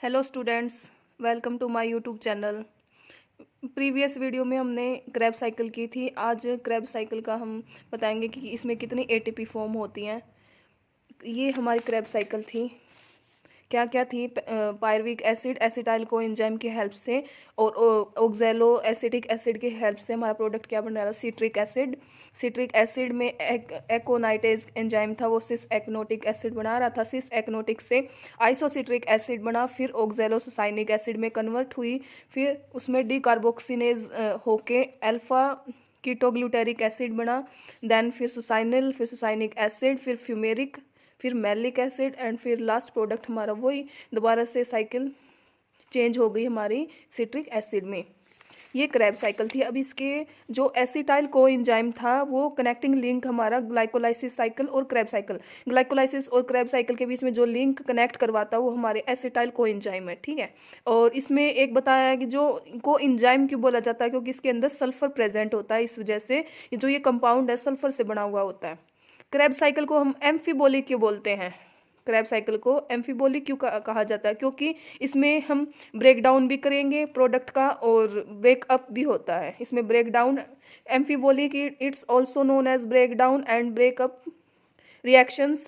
Hello students, welcome to my YouTube channel. Previous video में हमने Krebs cycle की थी। आज क्रैब साइकिल का हम बताएंगे कि इसमें कितनी एटीपी फॉर्म होती हैं। ये हमारी क्रैब साइकिल थी। क्या क्या थी? Pyruvic acid acetyl co enzyme की हेल्प से और ऑक्जेलो एसिटिक एसिड की हेल्प से हमारा प्रोडक्ट क्या बन रहा था? सिट्रिक एसिड में एकोनाइटेज एंजाइम था, वो सिस एक्नोटिक एसिड बना रहा था। सिस एक्नोटिक से आइसोसिट्रिक एसिड बना, फिर ऑक्जेलो सुसाइनिक एसिड में कन्वर्ट हुई, फिर उसमें डीकार्बोक्सिनेज होके अल्फा कीटोग्लूटेरिक एसिड बना। देन फिर सुसाइनिल, फिर सुसाइनिक एसिड, फिर फ्यूमेरिक, फिर मैलिक एसिड एंड फिर लास्ट प्रोडक्ट हमारा वही दोबारा से साइकिल चेंज हो गई हमारी सिट्रिक एसिड में। ये क्रैब साइकिल थी। अब इसके जो एसिटाइल को एंजाइम था वो कनेक्टिंग लिंक हमारा ग्लाइकोलाइसिस साइकिल और क्रैब साइकिल, ग्लाइकोलाइसिस और क्रैब साइकिल के बीच में जो लिंक कनेक्ट करवाता वो हमारे एसिटाइल को एंजाइम है। ठीक है। और इसमें एक बताया है कि जो को एंजाइम क्यों बोला जाता है, क्योंकि इसके अंदर सल्फर प्रेजेंट होता है। इस वजह से जो ये कंपाउंड है सल्फर से बना हुआ होता है। क्रैब साइकिल को हम एम्फीबोलिक क्यों बोलते हैं? क्रैब साइकिल को एम्फीबोलिक क्यों कहा जाता है? क्योंकि इसमें हम ब्रेक डाउन भी करेंगे प्रोडक्ट का और ब्रेकअप भी होता है। इसमें break down amphibolic, it's also known as break down and breakup reactions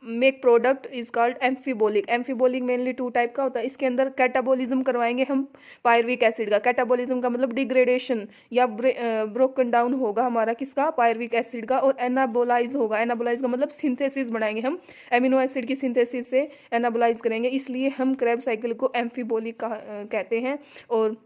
make product is called amphibolic. Amphibolic mainly two type का होता है। इसके अंदर कैटाबोलिज्म करवाएंगे हम पायरविक एसिड का। कैटाबोलिज्म का मतलब डिग्रेडेशन या ब्रोकन डाउन होगा हमारा किसका? पायरविक एसिड का। और एनाबोलाइज होगा। एनाबोलाइज का मतलब सिंथेसिस बनाएंगे हम, एमिनो एसिड की सिंथेसिस से एनाबोलाइज करेंगे। इसलिए हम क्रैब साइकिल को एम्फीबोलिक कहते हैं। और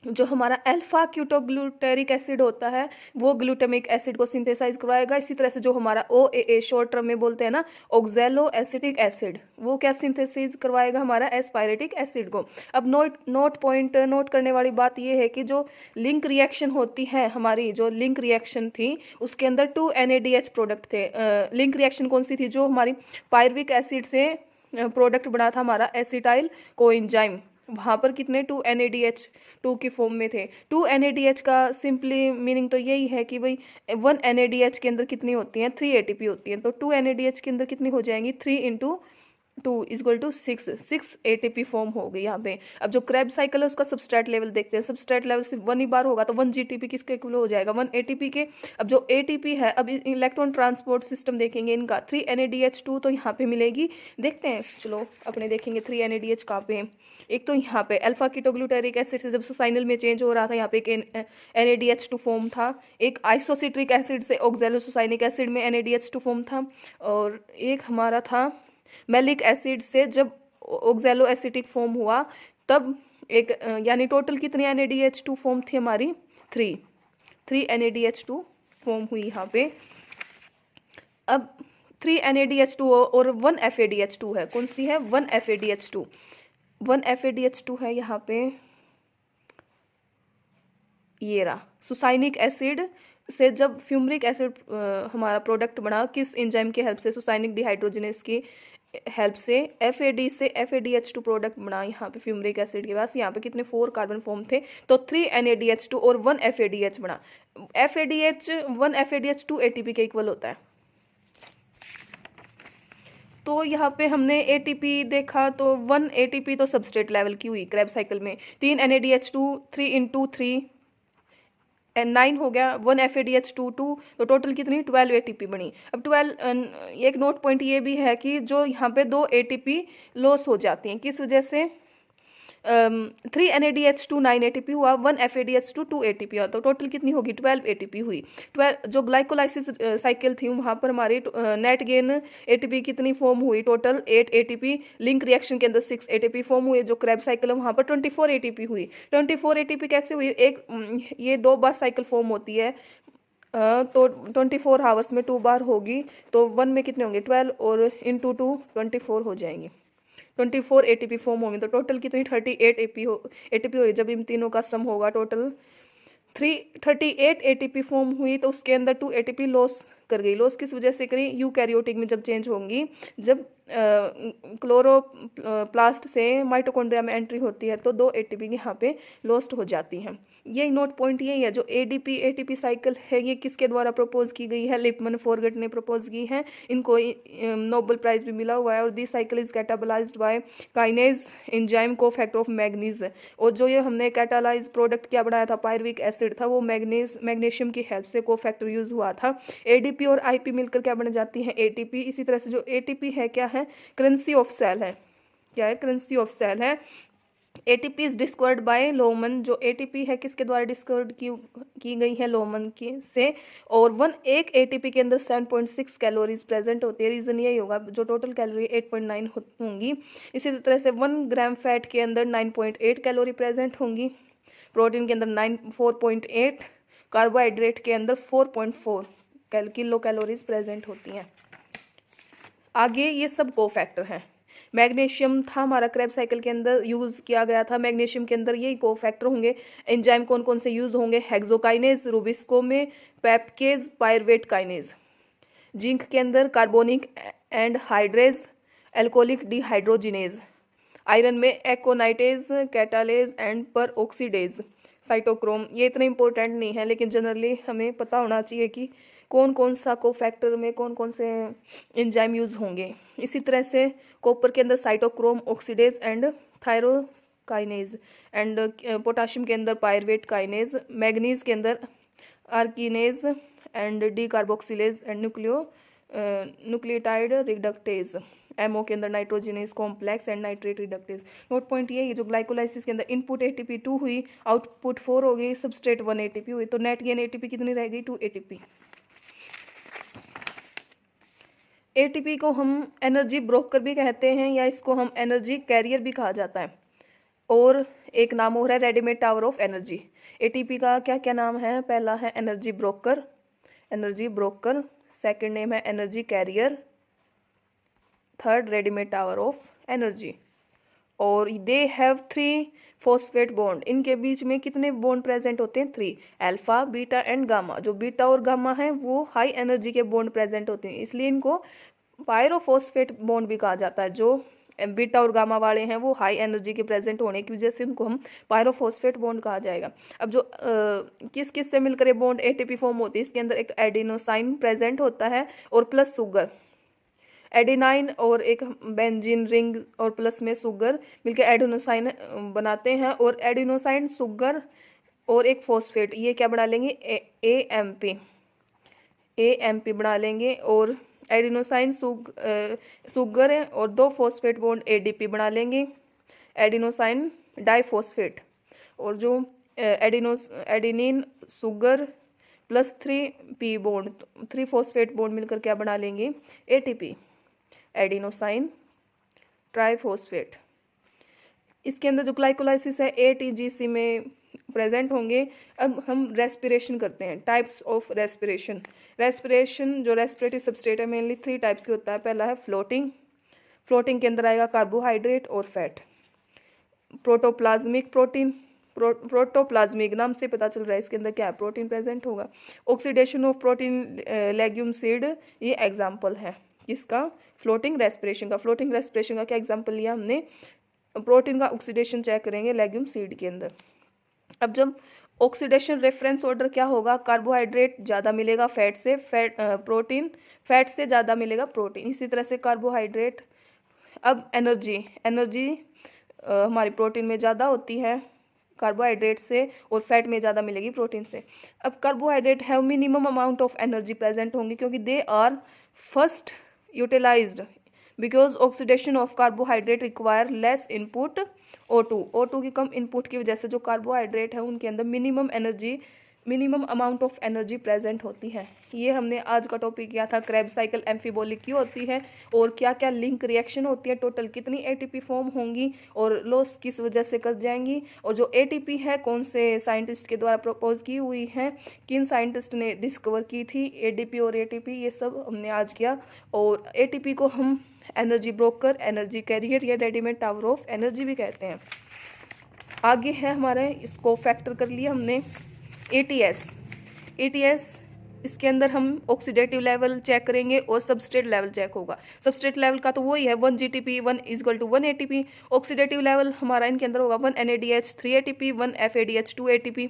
जो हमारा अल्फा क्यूटोग्लूटेरिक एसिड होता है वो ग्लूटामिक एसिड को सिंथेसाइज करवाएगा। इसी तरह से जो हमारा OAA शॉर्ट टर्म में बोलते हैं ना, ऑक्जेलो एसिटिक एसिड, वो क्या सिंथेसाइज करवाएगा? हमारा एस्पायरेटिक एसिड को। अब नोट करने वाली बात ये है कि जो लिंक रिएक्शन होती है हमारी, जो लिंक रिएक्शन थी उसके अंदर 2 NADH प्रोडक्ट थे। लिंक रिएक्शन कौन सी थी? जो हमारी पायरविक एसिड से प्रोडक्ट बना था हमारा एसिटाइल कोएंजाइम, वहां पर कितने 2 NADH2 की फॉर्म में थे। 2 NADH का सिंपली मीनिंग तो यही है कि भाई 1 NADH के अंदर कितनी होती हैं? 3 ATP होती हैं। तो 2 NADH के अंदर कितनी हो जाएंगी? 3 into 2 is equal to 6 ATP form हो गई यहाँ पे। अब जो क्रैब साइकिल है उसका सबस्ट्रेट लेवल देखते हैं। सबस्ट्रेट लेवल सिर्फ 1 ही बार होगा तो 1 GTP किसके इक्वल हो जाएगा? 1 ATP के। अब जो ATP है, अब इलेक्ट्रॉन ट्रांसपोर्ट सिस्टम देखेंगे इनका। 3 NADH2 तो यहाँ पे मिलेगी, देखते हैं। चलो अपने देखेंगे 3 NADH कहाँ पे। एक तो यहाँ पे अल्फा कीटोग्लूटेरिक एसिड से जब सुसाइनल में चेंज हो रहा था यहाँ पे एक NADH2 फॉर्म था। एक आइसोसिट्रिक एसिड से ऑक्जेलोसुसाइनिक एसिड में NADH2 फॉर्म था। और एक हमारा था मैलिक एसिड से जब ऑक्जेलो एसिटिक फॉर्म हुआ तब एक, यानी टोटल कितनी NADH2 फॉर्म थी हमारी? 3 NADH2 फॉर्म हुई यहाँ पे। अब 3 NADH2 और 1 FADH2 है। कौन सी है? 1 FADH2। 1 FADH2 है यहाँ पे, ये रहा। सुसाइनिक एसिड से जब फ्यूमरिक एसिड हमारा प्रोडक्ट बना, किस एंजाइम की हेल्प से? सुसाइनिक डिहाइड्रोजिनेस की हेल्प से। FAD से FADH2 प्रोडक्ट बना यहाँ पे फ्यूमरिक एसिड के पास। यहाँ पे कितने 4 कार्बन फॉर्म थे तो 3 NADH2 और 1 FADH बना। 1 FADH2 ATP के इक्वल होता है। तो यहाँ पे हमने ATP देखा तो 1 ATP तो सबस्ट्रेट लेवल की हुई क्रैब साइकिल में। 3 NADH2, 3 इंटू 3 9 हो गया। 1 FADH2 2, तो टोटल कितनी? 12 ATP बनी। अब 12, एक नोट पॉइंट ये भी है कि जो यहाँ पे 2 ATP लॉस हो जाती हैं, किस वजह से? 3 NADH2 9 ATP हुआ, 1 FADH2 2 ATP हुआ, तो टोटल कितनी होगी? 12 ATP हुई। 12 जो ग्लाइकोलाइसिस साइकिल थी वहां पर हमारी नेट गेन ATP कितनी फॉर्म हुई? Total 8 ATP। लिंक रिएक्शन के अंदर 6 ATP फॉर्म हुए। जो क्रैब साइकिल है वहां पर 24 ATP हुई। 24 ATP कैसे हुई? ये 2 बार साइकिल फॉर्म होती है, तो 24 आवर्स में 2 बार होगी, तो 1 में कितने होंगे? 12 और इंटू 2 24 हो जाएंगे। 24 ATP फॉर्म होंगे, तो टोटल कितनी? 38 ATP हुई। जब इन तीनों का सम होगा टोटल 38 ATP फॉर्म हुई, तो उसके अंदर 2 ATP लॉस कर गई। लॉस किस वजह से करी? यूकैरियोटिक में जब चेंज होंगी, जब क्लोरोप्लास्ट से माइटोकॉन्ड्रिया में एंट्री होती है तो 2 एटीपी यहाँ पे लॉस्ट हो जाती हैं। ये नोट पॉइंट यही है, जो एडीपी एटीपी साइकिल है ये किसके द्वारा प्रपोज की गई है, लिपमन फॉरगेट ने प्रपोज की है। इनको नोबेल प्राइज भी मिला हुआ है। और this cycle is catabolized by kinase enzyme cofactor of manganese. और जो ये हमने कैटालाइज प्रोडक्ट क्या बनाया था, पायरुविक एसिड था, वो मैग्नीशियम की हेल्प से कोफैक्टर यूज हुआ था। एडीपी और आईपी मिलकर क्या बन जाती है, एटीपी। इसी तरह से जो एटीपी है क्या है, करेंसी ऑफ सेल है। क्या है, करेंसी ऑफ सेल है। ATP is discovered by Loman. जो एटीपी है किसके द्वारा डिस्कवर्ड की गई है, लोमन की से। और एक एटीपी के अंदर 7.6 कैलोरीज प्रेजेंट होती है। रीजन यही होगा, जो टोटल कैलोरी 8.9 होंगी। इसी तरह से 1 ग्राम फैट के अंदर 9.8 कैलोरी प्रेजेंट होंगी, प्रोटीन के अंदर 4.8, कार्बोहाइड्रेट के अंदर 4.4 किलो कैलोरीज प्रेजेंट होती हैं। आगे ये सब कोफैक्टर हैं। मैग्नीशियम था हमारा क्रेब साइकिल के अंदर यूज किया गया था। मैग्नीशियम के अंदर यही कोफैक्टर होंगे। एंजाइम कौन कौन से यूज होंगे, हेक्सोकाइनेज, रूबिस्को में पेप्केज, पायरवेट काइनेज। जिंक के अंदर carbonic anhydrase, alcoholic dehydrogenase. Iron में aconitase, catalase and peroxidase, cytochrome. ये इतने इंपॉर्टेंट नहीं है, लेकिन जनरली हमें पता होना चाहिए कि कौन कौन सा कोफैक्टर में कौन कौन से एंजाइम यूज होंगे। इसी तरह से कॉपर के अंदर cytochrome, oxidase and thyrokinase. And potassium के अंदर पायरवेट काइनेज। मैग्नीज के अंदर arginase and decarboxylase and nucleotide reductase. M O अंदर nitrogenase complex and nitrate reductase. Note point ये जो ग्लाइकोलाइसिस के अंदर इनपुट एटीपी 2 हुई, आउटपुट 4 हो गई, सबस्ट्रेट 1 एटीपी हुई, तो नेट गेन एटीपी कितनी रह गई, 2 एटीपी। एटीपी को हम एनर्जी ब्रोकर भी कहते हैं, या इसको हम एनर्जी कैरियर भी कहा जाता है। और एक नाम और है readymade tower of energy. ATP का क्या क्या नाम है, पहला है एनर्जी ब्रोकर, सेकंड नेम है energy carrier, third readymade tower of energy. और दे हैव 3 फॉस्फेट बॉन्ड। इनके बीच में कितने बॉन्ड प्रेजेंट होते हैं, 3, अल्फा, बीटा एंड गामा। जो बीटा और गामा है वो हाई एनर्जी के बॉन्ड प्रेजेंट होते हैं, इसलिए इनको पायरोफॉस्फेट बॉन्ड भी कहा जाता है। जो बीटा और गामा वाले हैं वो हाई एनर्जी के प्रेजेंट होने की वजह से इनको हम पायरोफॉस्फेट बॉन्ड कहा जाएगा। अब जो किस किस से मिलकर ये बॉन्ड एटीपी फॉर्म होती है, इसके अंदर एक एडिनोसाइन प्रेजेंट होता है और प्लस शुगर, एडेनाइन और एक बेंजीन रिंग और प्लस में शुगर मिलकर एडिनोसाइन बनाते हैं। और एडिनोसाइन, शुगर और एक फॉस्फेट, ये क्या बना लेंगे, एएमपी बना लेंगे। और एडिनोसाइन शुगर है और 2 फॉस्फेट बॉन्ड एडीपी बना लेंगे, एडिनोसाइन डाइफॉस्फेट। और जो adenine sugar plus 3 bond, 3 phosphate bond मिलकर क्या बना लेंगे, एटीपी, एडिनोसाइन ट्राइफॉस्फेट। इसके अंदर जो ग्लाइकोलाइसिस है एटीजीसी में प्रेजेंट होंगे। अब हम रेस्पिरेशन करते हैं, टाइप्स ऑफ रेस्पिरेशन। जो रेस्पिरेटरी सबस्ट्रेट है मेनली 3 टाइप्स के होता है। पहला है फ्लोटिंग के अंदर आएगा कार्बोहाइड्रेट और फैट। प्रोटोप्लाज्मिक प्रोटीन, प्रोटोप्लाज्मिक नाम से पता चल रहा है इसके अंदर क्या है, प्रोटीन प्रेजेंट होगा। Oxidation of protein legume seed, ये एग्जाम्पल है किसका, फ्लोटिंग रेस्पिरेशन का। फ्लोटिंग रेस्पिरेशन का क्या एग्जाम्पल लिया हमने, प्रोटीन का ऑक्सीडेशन चेक करेंगे लेग्यूम सीड के अंदर। अब जब ऑक्सीडेशन रेफरेंस ऑर्डर क्या होगा, कार्बोहाइड्रेट ज़्यादा मिलेगा फैट से, प्रोटीन फैट से ज़्यादा मिलेगा प्रोटीन। इसी तरह से कार्बोहाइड्रेट। अब एनर्जी हमारी प्रोटीन में ज़्यादा होती है कार्बोहाइड्रेट से, और फैट में ज़्यादा मिलेगी प्रोटीन से। अब carbohydrate have minimum amount of energy present होंगी, क्योंकि they are first utilized because oxidation of carbohydrate require less input O2 की कम इनपुट की वजह से जो कार्बोहाइड्रेट है उनके अंदर minimum amount of energy present होती है। ये हमने आज का टॉपिक किया था, क्रेब साइकिल एम्फीबोलिक क्यों होती है और क्या क्या लिंक रिएक्शन होती है, टोटल कितनी एटीपी फॉर्म होंगी और लॉस किस वजह से कर जाएंगी, और जो एटीपी है कौन से साइंटिस्ट के द्वारा प्रपोज की हुई है, किन साइंटिस्ट ने डिस्कवर की थी एडीपी और एटीपी, ये सब हमने आज किया। और एटीपी को हम एनर्जी ब्रोकर, एनर्जी कैरियर या रेडीमेड टावर ऑफ एनर्जी भी कहते हैं। आगे है हमारे, इसको फैक्टर कर लिया हमने, एटीएस इसके अंदर हम ऑक्सीडेटिव लेवल चेक करेंगे और सबस्ट्रेट लेवल चेक होगा। सबस्ट्रेट लेवल का तो वही है 1 GTP 1 = 1 ATP। ऑक्सीडेटिव लेवल हमारा इनके अंदर होगा 1 NADH 3 ATP 1 FADH 2 ATP।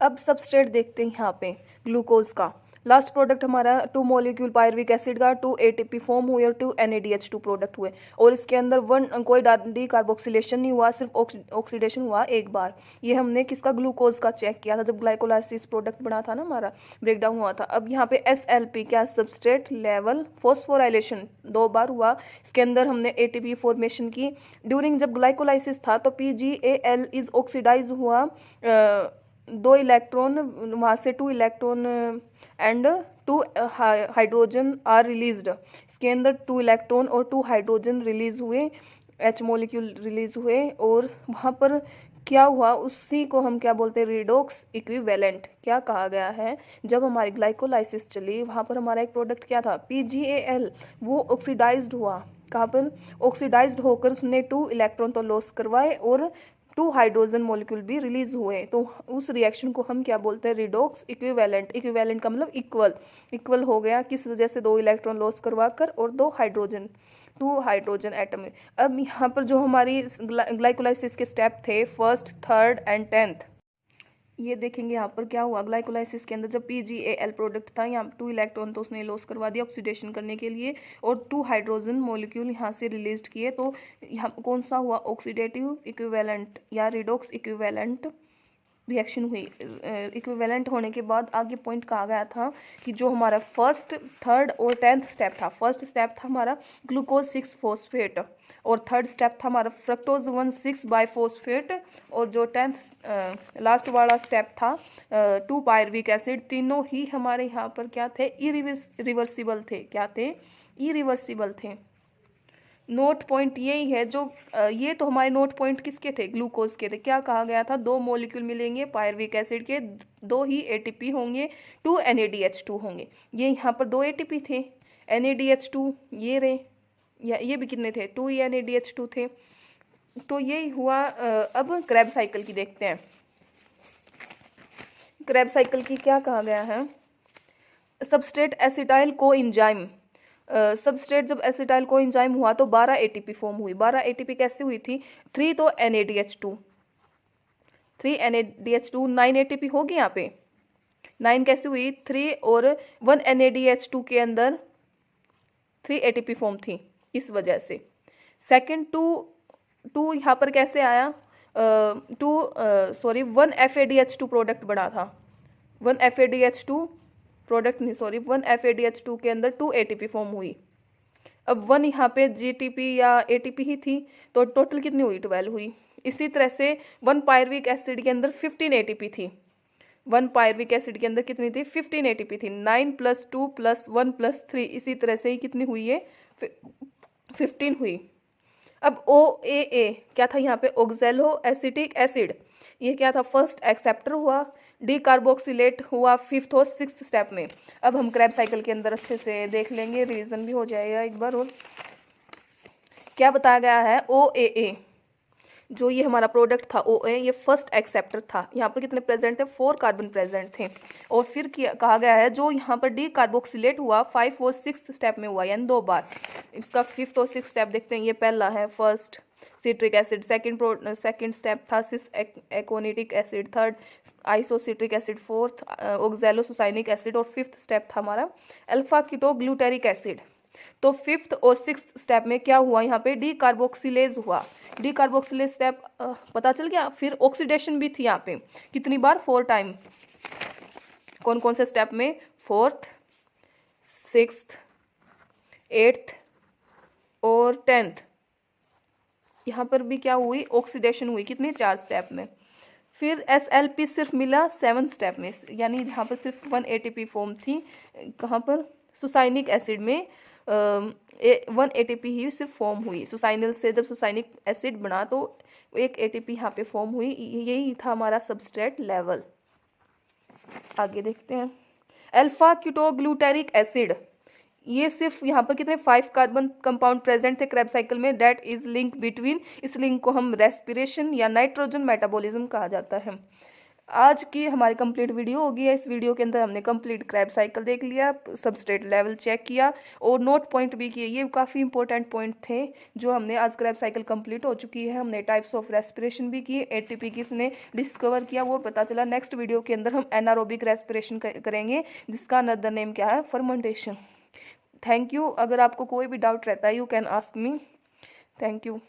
अब सबस्ट्रेट देखते हैं यहाँ पे ग्लूकोज का। लास्ट प्रोडक्ट हमारा 2 मॉलिक्यूल पायरविक एसिड का 2 ATP फॉर्म हुए और 2 NADH2 प्रोडक्ट हुए और इसके अंदर कोई डी कार्बोक्सिलेशन नहीं हुआ, सिर्फ ऑक्सीडेशन हुआ एक बार। ये हमने किसका, ग्लूकोज का चेक किया था जब ग्लाइकोलाइसिस प्रोडक्ट बना था ना, हमारा ब्रेकडाउन हुआ था। अब यहाँ पे SLP क्या, सबस्ट्रेट लेवल फॉस्फोराइलेशन 2 बार हुआ। इसके अंदर हमने ATP फॉर्मेशन की। ड्यूरिंग जब ग्लाइकोलाइसिस था तो PGAL इज ऑक्सीडाइज हुआ, 2 इलेक्ट्रॉन वहाँ से 2 electron and 2 hydrogen are released. इसके अंदर 2 इलेक्ट्रॉन और 2 हाइड्रोजन रिलीज हुए, H मॉलिक्यूल रिलीज हुए और वहाँ पर क्या हुआ, उसी को हम क्या बोलते हैं, रिडॉक्स इक्विवेलेंट। क्या कहा गया है, जब हमारी ग्लाइकोलाइसिस चली वहाँ पर हमारा एक प्रोडक्ट क्या था, PGAL, वो ऑक्सीडाइज्ड हुआ। कहाँ पर ऑक्सीडाइज्ड होकर उसने 2 इलेक्ट्रॉन तो लॉस करवाए और 2 हाइड्रोजन मॉलिक्यूल भी रिलीज हुए। तो उस रिएक्शन को हम क्या बोलते हैं, रिडॉक्स इक्विवेलेंट। इक्विवेलेंट का मतलब इक्वल, इक्वल हो गया किस वजह से, 2 इलेक्ट्रॉन लॉस करवा कर और 2 हाइड्रोजन एटम। अब यहाँ पर जो हमारी ग्लाइकोलाइसिस के स्टेप थे 1st 3rd एंड 10th, ये देखेंगे यहाँ पर क्या हुआ। ग्लाइकोलाइसिस के अंदर जब PGAL प्रोडक्ट था, यहाँ 2 इलेक्ट्रॉन तो उसने लॉस करवा दिया ऑक्सीडेशन करने के लिए और 2 हाइड्रोजन मॉलिक्यूल यहाँ से रिलीज किए। तो यहाँ कौन सा हुआ, ऑक्सीडेटिव इक्विवेलेंट या रिडॉक्स इक्विवेलेंट रिएक्शन हुई। इक्विवेलेंट होने के बाद आगे पॉइंट कहा गया था कि जो हमारा 1st 3rd और 10th स्टेप था, 1st स्टेप था हमारा ग्लूकोज 6 फॉस्फेट और 3rd स्टेप था हमारा फ्रक्टोज 1,6 बाइफॉस्फेट और जो 10th लास्ट वाला स्टेप था 2 पायरविक एसिड। तीनों ही हमारे यहाँ पर क्या थे, इरिवर्सिबल थे। क्या थे, इरिवर्सिबल थे। नोट पॉइंट यही है जो ये तो हमारे नोट पॉइंट किसके थे, ग्लूकोज के थे। क्या कहा गया था, 2 मॉलिक्यूल मिलेंगे पायरविक एसिड के, 2 ही ATP होंगे, 2 NADH2 होंगे। ये यहाँ पर 2 ATP थे, NADH2 ये रहे, या ये भी कितने थे, 2 ही NADH2 थे। तो यही हुआ। अब क्रैब साइकिल की देखते हैं। क्रैब साइकिल की क्या कहा गया है, substrate acetyl co enzyme. Substrate जब एसिटाइल को एंजाइम हुआ तो 12 ATP फॉर्म हुई। 12 ATP कैसे हुई थी, 3 तो NADH2, 3 NADH2, 9 ATP होगी यहाँ पे। 9 कैसे हुई, 3 और 1 NADH2 के अंदर 3 ATP फॉर्म थी, इस वजह से। सेकंड 2 यहाँ पर कैसे आया, 1 FADH2 प्रोडक्ट बना था। 1 FADH2 प्रोडक्ट नहीं, 1 FADH2 के अंदर 2 ATP फॉर्म हुई। अब 1 यहाँ पे GTP या ATP ही थी, तो टोटल कितनी हुई, 12 हुई। इसी तरह से 1 पायरविक एसिड के अंदर 15 ATP थी। 1 पायरविक एसिड के अंदर कितनी थी, 15 ATP थी। 9 + 2 + 1 + 3, इसी तरह से ही कितनी हुई है, 15 हुई। अब OAA क्या था यहाँ पे, ऑक्सैलो एसिटिक एसिड। ये क्या था, फर्स्ट एक्सेप्टर हुआ, डीकार्बोक्सिलेट हुआ 5th और 6th स्टेप में। अब हम क्रैब साइकिल के अंदर अच्छे से देख लेंगे, रिवीजन भी हो जाएगा एक बार। और क्या बताया गया है, OAA जो ये हमारा प्रोडक्ट था OA, ये फर्स्ट एक्सेप्टर था। यहाँ पर कितने प्रेजेंट थे, 4 कार्बन प्रेजेंट थे। और फिर कहा गया है जो यहाँ पर डीकार्बोक्सिलेट हुआ 5 और 6th स्टेप में हुआ, यानी 2 बार। इसका 5th और 6th स्टेप देखते हैं। ये पहला है first citric acid, second step था cis aconitic acid, 3rd isocitric acid, 4th oxalosuccinic acid और 5th स्टेप था हमारा अल्फा कीटोग्लूटेरिक एसिड। तो 5th और 6th स्टेप में क्या हुआ, यहाँ पे डीकार्बोक्सिलेज हुआ। डीकार्बोक्सिलेज स्टेप पता चल गया। फिर ऑक्सीडेशन भी थी यहाँ पे, कितनी बार, 4 टाइम। कौन कौन से स्टेप में, 4th 6th 8th और 10th। यहाँ पर भी क्या हुई, ऑक्सीडेशन हुई, कितनी, 4 स्टेप में। फिर SLP सिर्फ मिला 7th स्टेप में, यानी यहाँ पर सिर्फ 1 ATP फॉर्म थी। कहाँ पर, सुसाइनिक एसिड में 1 ATP ही सिर्फ फॉर्म हुई। सुसाइनल से जब सुसाइनिक एसिड बना तो 1 ATP यहाँ पे फॉर्म हुई। यही था हमारा सबस्ट्रेट लेवल। आगे देखते हैं, अल्फा कीटोग्लूटेरिक एसिड। ये सिर्फ यहाँ पर कितने, 5 कार्बन कंपाउंड प्रेजेंट थे क्रैब साइकिल में। दैट इज लिंक बिटवीन, इस लिंक को हम रेस्पिरेशन या नाइट्रोजन मेटाबॉलिज्म कहा जाता है। आज की हमारी कंप्लीट वीडियो होगी है। इस वीडियो के अंदर हमने कंप्लीट क्रैब साइकिल देख लिया, सबस्ट्रेट लेवल चेक किया और नोट पॉइंट भी किए। ये काफ़ी इंपॉर्टेंट पॉइंट थे जो हमने आज क्रैब साइकिल कंप्लीट हो चुकी है। हमने टाइप्स ऑफ रेस्पिरेशन भी की, एटीपी किसने डिस्कवर किया वो पता चला। नेक्स्ट वीडियो के अंदर हम एनारोबिक रेस्पिरेशन करेंगे जिसका अनदर नेम क्या है, फर्मेंटेशन। Thank you. अगर आपको कोई भी डाउट रहता है you can ask me. Thank you.